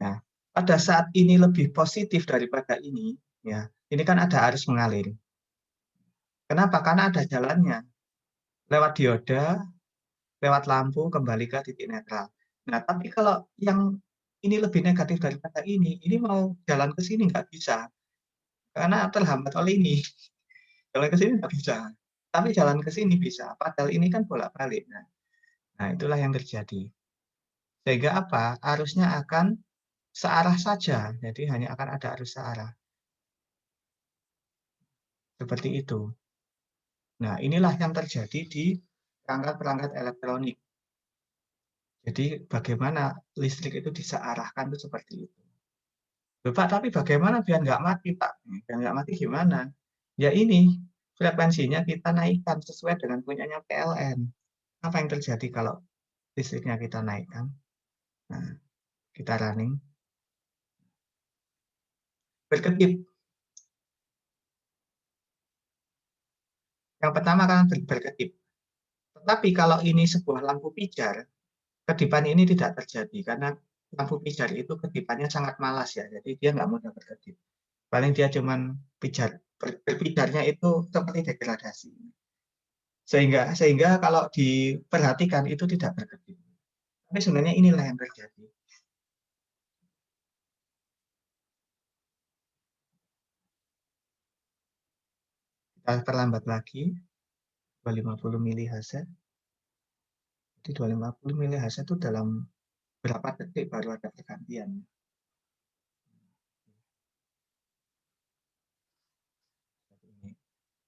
Nah, pada saat ini lebih positif daripada ini, ya, ini kan ada arus mengalir. Kenapa? Karena ada jalannya. Lewat dioda, lewat lampu, kembali ke titik netral. Nah, tapi kalau yang ini lebih negatif daripada ini mau jalan ke sini nggak bisa. Karena terhambat oleh ini. Jalan ke sini nggak bisa. Tapi jalan ke sini bisa. Padahal ini kan bolak-balik. Nah, itulah yang terjadi. Sehingga apa? Arusnya akan searah saja. Jadi hanya akan ada arus searah. Seperti itu. Nah, inilah yang terjadi di perangkat-perangkat elektronik. Jadi bagaimana listrik itu disearahkan itu seperti itu. Loh, Pak, tapi bagaimana biar nggak mati, Pak? Biar nggak mati gimana? Ya ini, frekuensinya kita naikkan sesuai dengan punyanya PLN. Apa yang terjadi kalau listriknya kita naikkan? Nah, kita running. Berkedip. Yang pertama kan berkedip. Tetapi kalau ini sebuah lampu pijar, kedipan ini tidak terjadi karena lampu pijar itu kedipannya sangat malas ya, jadi dia nggak mudah berkedip. Paling dia cuman berpijarnya itu seperti degradasi. Sehingga kalau diperhatikan itu tidak berkedip. Tapi sebenarnya inilah yang terjadi. Kita perlambat lagi, 250 mHz. Di 250 mHz itu dalam berapa detik baru ada pergantian.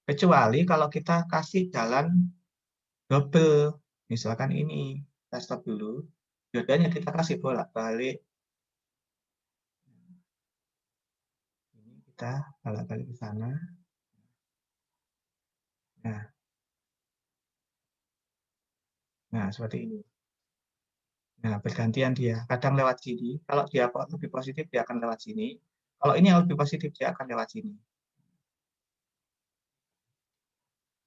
Kecuali kalau kita kasih jalan double, misalkan ini, kita stop dulu, diodanya kita kasih bolak-balik, ini kita bolak-balik ke sana. Nah, seperti ini. Nah, bergantian dia, kadang lewat sini, kalau dia lebih positif dia akan lewat sini, kalau ini yang lebih positif dia akan lewat sini.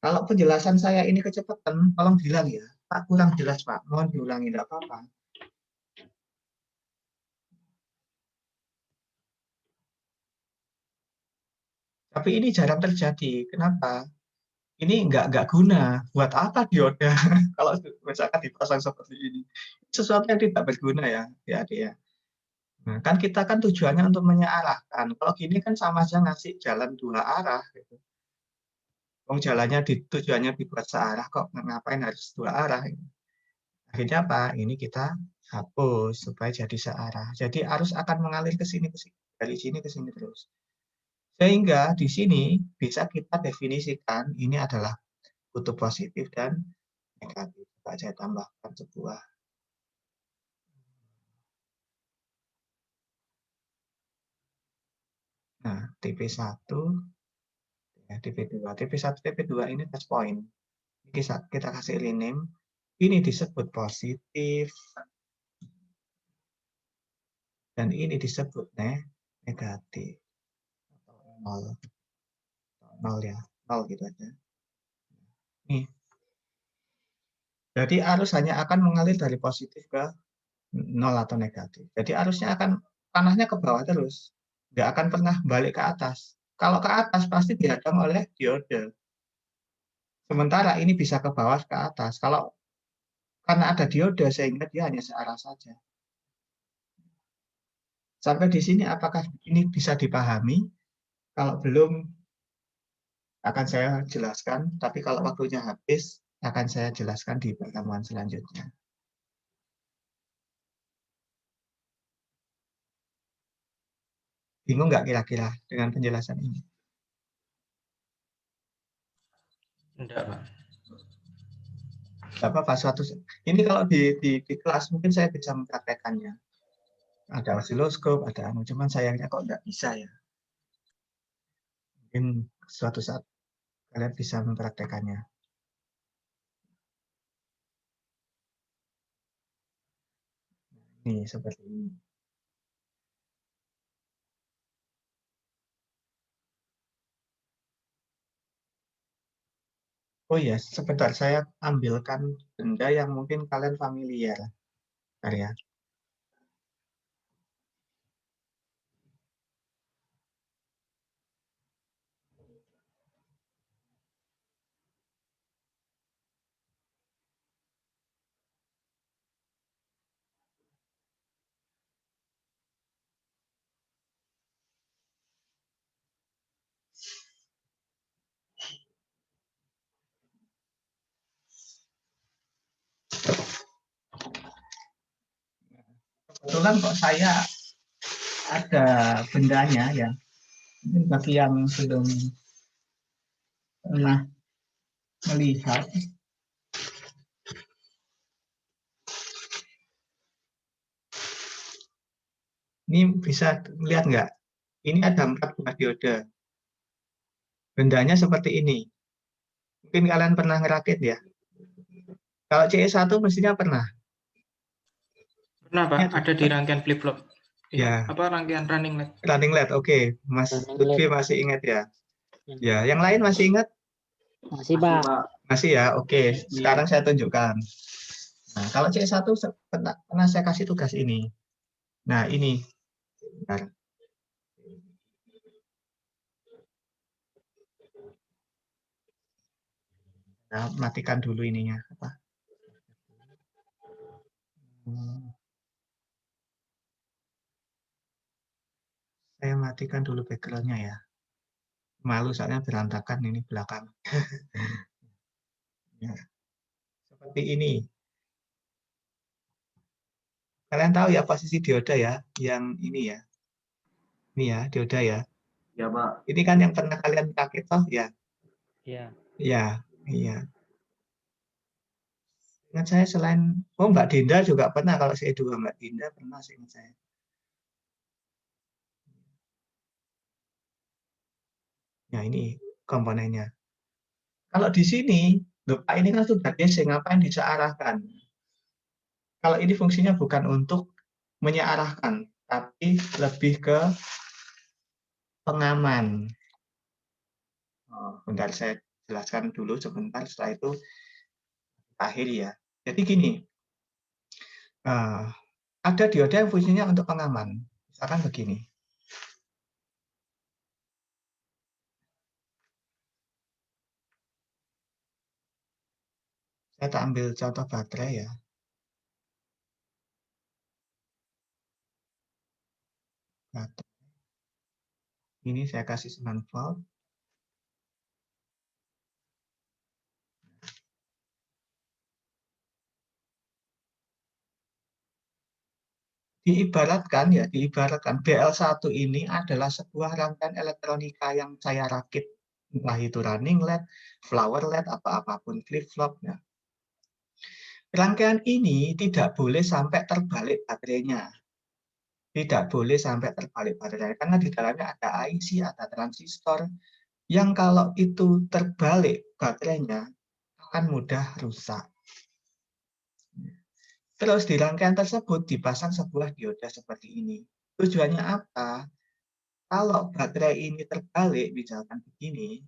Kalau penjelasan saya ini kecepatan, tolong bilang ya, Pak kurang jelas Pak, mohon diulangi, tidak apa-apa. Tapi ini jarang terjadi. Kenapa? Ini nggak guna. Buat apa dioda kalau misalkan dipasang seperti ini? Sesuatu yang tidak berguna ya, adik-adik ya. Nah, kan kita kan tujuannya untuk menyearahkan. Kalau gini kan sama aja ngasih jalan dua arah. Gitu. Jalannya tujuannya dibuat searah kok, ngapain harus dua arah? Gitu. Akhirnya apa? Ini kita hapus supaya jadi searah. Jadi arus akan mengalir ke sini, dari sini ke sini terus. Sehingga di sini bisa kita definisikan ini adalah kutub positif dan negatif. Coba saya tambahkan sebuah. Nah, TP1, ya, TP2. TP1, TP2 ini touch point. Kita kasih rename. Ini disebut positif. Dan ini disebut negatif. Atau 0. 0 ya, 0 gitu aja. Nih. Jadi arus hanya akan mengalir dari positif ke 0 atau negatif. Jadi arusnya akan panahnya ke bawah terus. Nggak akan pernah balik ke atas. Kalau ke atas pasti dihadang oleh diode. Sementara ini bisa ke bawah ke atas. Kalau karena ada dioda sehingga dia hanya searah saja. Sampai di sini apakah ini bisa dipahami? Kalau belum akan saya jelaskan, tapi kalau waktunya habis akan saya jelaskan di pertemuan selanjutnya. Bingung nggak kira-kira dengan penjelasan ini? Enggak, Pak. Nggak apa-apa, ini kalau di kelas mungkin saya bisa mempraktekannya. Ada osiloskop, ada cuman sayangnya kok nggak bisa ya. Mungkin suatu saat kalian bisa mempraktekannya. Nih, seperti ini. Oh iya, sebentar saya ambilkan benda yang mungkin kalian familiar. Bentar ya. Kebetulan kok saya ada bendanya ya. Mungkin bagi yang belum pernah melihat, ini bisa lihat nggak? Ini ada 4 buah dioda. Bendanya seperti ini. Mungkin kalian pernah ngerakit ya. Kalau CE1 mestinya pernah. Pernah, Pak, ada di rangkaian flip-flop. Ya. Apa rangkaian running LED? Running LED, oke. Mas Lutfi masih ingat ya. Ya, yang lain masih ingat? Masih, Pak. Masih ya, oke. Sekarang saya tunjukkan. Nah, kalau C1 pernah saya kasih tugas ini. Nah, ini. Bentar. Nah, matikan dulu ininya. Apa? Saya matikan dulu background-nya ya. Malu soalnya berantakan ini belakang. Ya. Seperti ini. Kalian tahu ya posisi dioda ya, yang ini ya. Ini ya, dioda ya. Ya, Pak. Ini kan yang pernah kalian pakai toh ya? Iya. Iya, iya. Ingat saya selain, oh Mbak Dinda juga pernah, kalau saya dua Mbak Dinda pernah sih ingat saya. Ya ini komponennya. Kalau di sini, Pak ini kan sudah DC, ngapain disearahkan? Kalau ini fungsinya bukan untuk menyearahkan, tapi lebih ke pengaman. Oh, bentar saya jelaskan dulu sebentar, setelah itu akhir ya. Jadi gini, ada dioda yang fungsinya untuk pengaman. Misalkan begini. Saya tak ambil contoh baterai ya. Baterai. Ini saya kasih 9 volt. Diibaratkan BL1 ini adalah sebuah rangkaian elektronika yang saya rakit. Entah itu running LED, flower LED, apapun, flip-flop. Ya. Rangkaian ini tidak boleh sampai terbalik baterainya. Tidak boleh sampai terbalik baterai, karena di dalamnya ada IC, ada transistor, yang kalau itu terbalik baterainya akan mudah rusak. Terus di rangkaian tersebut dipasang sebuah dioda seperti ini. Tujuannya apa? Kalau baterai ini terbalik, misalkan begini,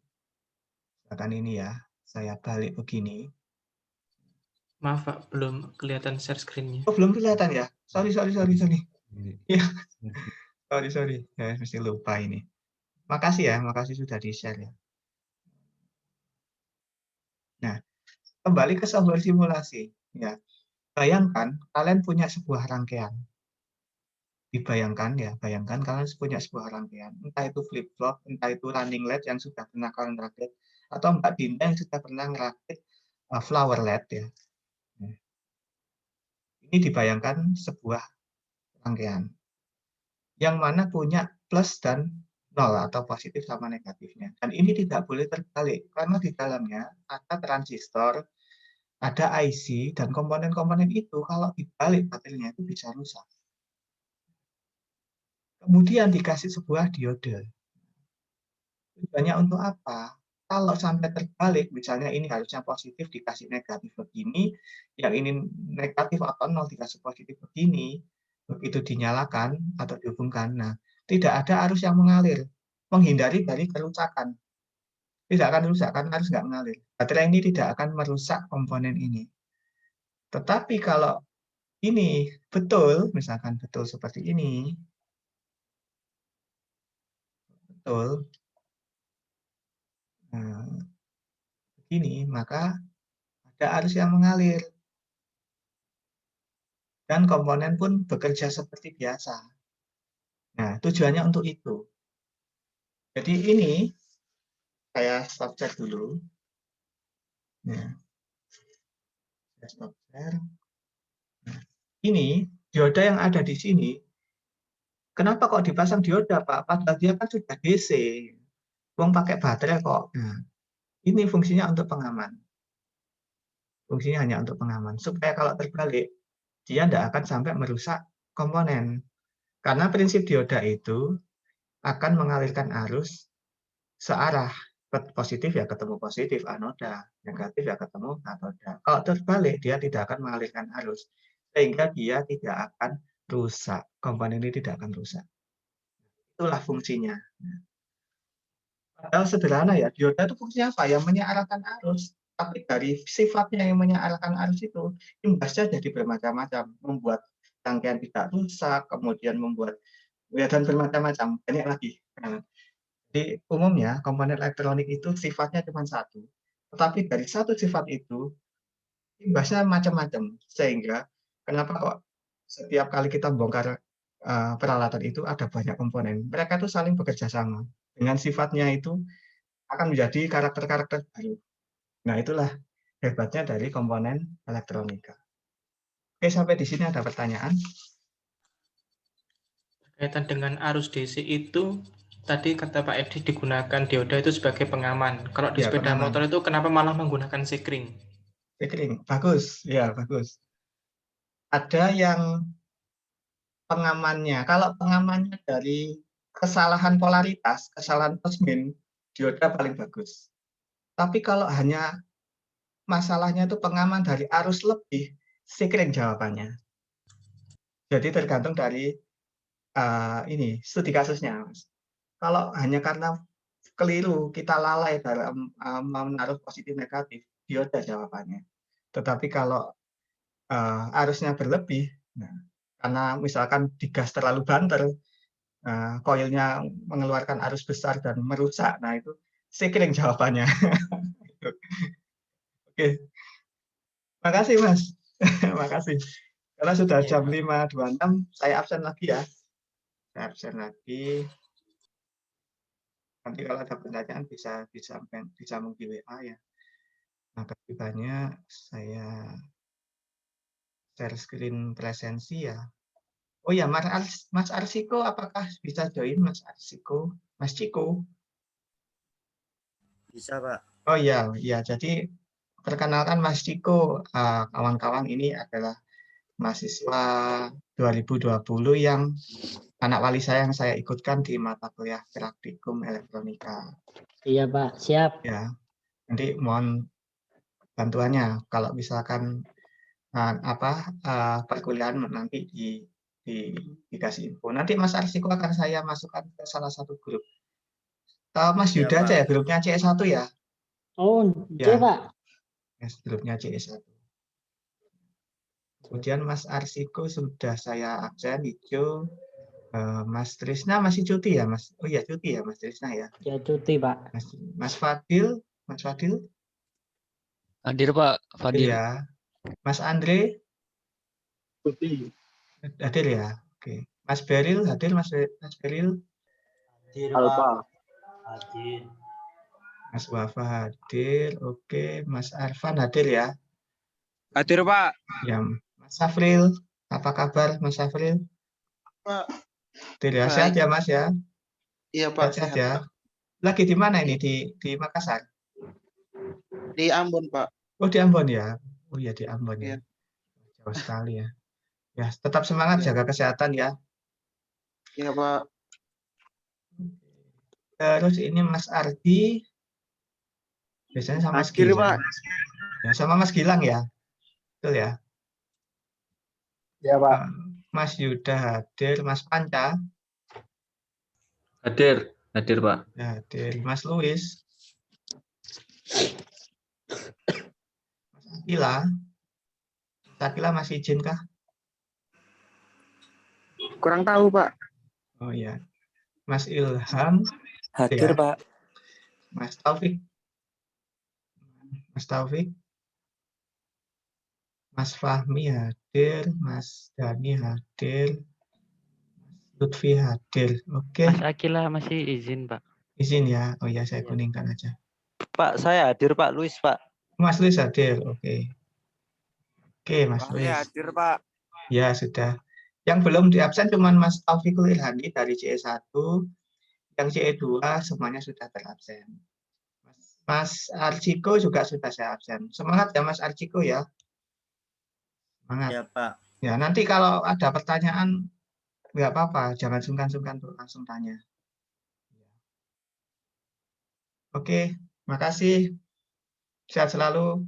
misalkan ini ya, saya balik begini. Maaf, Pak, belum kelihatan share screen-nya. Oh, belum kelihatan ya? Sorry. Ya, sorry. Ya, mesti lupa ini. Makasih ya, makasih sudah di-share ya. Nah, kembali ke software simulasi. Ya, Bayangkan kalian punya sebuah rangkaian. Dibayangkan ya, bayangkan kalian punya sebuah rangkaian. Entah itu flip-flop, entah itu running LED yang sudah pernah kalian rakit, atau Mbak Dinda yang sudah pernah ngerakit flower LED ya. Ini dibayangkan sebuah rangkaian. Yang mana punya plus dan nol atau positif sama negatifnya. Dan ini tidak boleh terbalik, karena di dalamnya ada transistor, ada IC, dan komponen-komponen itu kalau dibalik baterainya itu bisa rusak. Kemudian dikasih sebuah diode. Tujuannya untuk apa? Kalau sampai terbalik, misalnya ini harusnya positif dikasih negatif begini, yang ini negatif atau nol dikasih positif begini, begitu dinyalakan atau dihubungkan, nah tidak ada arus yang mengalir, menghindari dari kerusakan. Tidak akan rusak, karena arus nggak mengalir. Baterai ini tidak akan merusak komponen ini. Tetapi kalau ini betul, misalkan betul seperti ini, betul, nah, begini, maka ada arus yang mengalir. Dan komponen pun bekerja seperti biasa. Nah, tujuannya untuk itu. Jadi ini, saya stop share dulu. Nah, saya stop share. Nah, ini, dioda yang ada di sini, kenapa kok dipasang dioda, Pak? Padahal dia kan sudah DC. Wong pakai baterai kok. Nah, ini fungsinya untuk pengaman. Fungsinya hanya untuk pengaman. Supaya kalau terbalik, dia tidak akan sampai merusak komponen. Karena prinsip dioda itu akan mengalirkan arus searah. Positif ya ketemu positif anoda, negatif ya ketemu katoda. Kalau terbalik, dia tidak akan mengalirkan arus. Sehingga dia tidak akan rusak. Komponen ini tidak akan rusak. Itulah fungsinya. Padahal sederhana ya, dioda itu fungsinya apa? Yang menyearahkan arus. Tapi dari sifatnya yang menyearahkan arus itu, imbasnya jadi bermacam-macam. Membuat rangkaian tidak rusak, kemudian membuat, ya, dan bermacam-macam. Banyak lagi. Jadi umumnya komponen elektronik itu sifatnya cuma satu. Tetapi dari satu sifat itu, imbasnya macam-macam. Sehingga kenapa kok setiap kali kita bongkar peralatan itu ada banyak komponen. Mereka itu saling bekerja sama. Dengan sifatnya itu akan menjadi karakter-karakter baru. Nah, itulah hebatnya dari komponen elektronika. Oke, sampai di sini ada pertanyaan? Berkaitan dengan arus DC itu, tadi kata Pak Edi digunakan dioda itu sebagai pengaman. Kalau di Ya, sepeda pengaman. motor itu kenapa malah menggunakan sekring? Sekring, bagus. Ya, bagus. Ada yang pengamannya. Kalau pengamannya dari kesalahan polaritas, kesalahan plus min, dioda paling bagus. Tapi kalau hanya masalahnya itu pengaman dari arus lebih, sekring jawabannya. Jadi tergantung dari ini studi kasusnya, Mas. Kalau hanya karena keliru, kita lalai dalam menaruh positif negatif, dioda jawabannya. Tetapi kalau arusnya berlebih, nah, karena misalkan digas terlalu banter, koilnya mengeluarkan arus besar dan merusak, nah itu sekring jawabannya. Oke, makasih Mas. Makasih. Karena sudah jam 5.26, saya absen lagi ya. Saya absen lagi. Nanti kalau ada pertanyaan bisa menggi WA ya. Nah, ketibannya saya share screen presensi ya. Oh ya, Mas Arsiko, apakah bisa join Mas Arsiko? Mas Ciko? Bisa, Pak. Oh iya, ya. Jadi perkenalkan Mas Ciko, kawan-kawan ini adalah mahasiswa 2020 yang anak wali saya yang saya ikutkan di mata kuliah praktikum elektronika. Iya, Pak. Siap. Ya, nanti mohon bantuannya kalau misalkan perkuliahan nanti dikasih info. Nanti Mas Arsiko akan saya masukkan ke salah satu grup. Mas Ya, Yuda Pak. aja ya, grupnya CS1 ya. Oh, Ya. Pak. Yes, grupnya CS1. Kemudian Mas Arsiko sudah saya absen, hijau. Mas Trisna masih cuti ya, Mas? Oh iya, cuti ya, Mas Trisna ya. Ya, cuti, Pak. Mas Fadil, Hadir Pak, Fadil. ya. Mas Andre, Hadir ya. Oke. Mas Beril hadir, Mas Beril. Hadir, Pak. Mas Wafa hadir. Oke. Mas Arfan hadir ya. Hadir, Pak. Ya. Mas Safril, apa kabar Mas Safril? Pak. Hadir ya. Baik. Sehat ya Mas ya. Iya, Pak. Sehat Sehat, ya. Pak. Lagi di mana ini? Di Makassar? Di Ambon, Pak. Oh, di Ambon ya. Oh iya, di Ambon ya. Iya. Jauh sekali ya. Ya, tetap semangat, Iya. jaga kesehatan ya. Iya, Pak. Terus ini Mas Ardi. Biasanya sama Mas Hadir, Gilang. Pak. Ya, sama Mas Gilang ya. Betul ya. Ya, Pak. Mas Yuda hadir, Mas Panca Hadir, Pak. hadir, Mas Luis, Mas Akila masih izin kah? Kurang tahu, Pak. Oh ya, Mas Ilham Hadir, ya. Pak. Mas Taufik, Mas Fahmi hadir, Mas Dani hadir, Mas Lutfi hadir. Oke. Mas Akila masih izin, Pak. Izin ya. Oh ya, saya kuningkan aja. Pak, saya hadir, Pak Luis, Pak. Mas Luis hadir. Oke. Oke, Mas Pak, Luis. saya hadir, Pak. Ya, sudah. Yang belum di absen cuma Mas Taufikul Irhani dari CE1. Yang CE2 semuanya sudah terabsen. Mas Archiko juga sudah saya absen. Semangat ya Mas Archiko ya. Semangat. Ya, Pak. Ya, nanti kalau ada pertanyaan nggak apa-apa, jangan sungkan-sungkan untuk langsung tanya. Oke, makasih. Sehat selalu.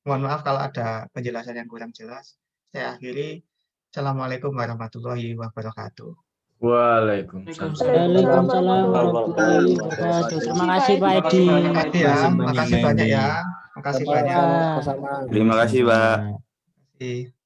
Mohon maaf kalau ada penjelasan yang kurang jelas. Saya akhiri. Assalamualaikum warahmatullahi wabarakatuh. Waalaikumsalam. Waalaikumsalam warahmatullahi wabarakatuh. Terima kasih Pak Edi. Terima kasih ya. Makasih banyak ya. Makasih banyak. Sama. Terima kasih, Pak. Terima kasih.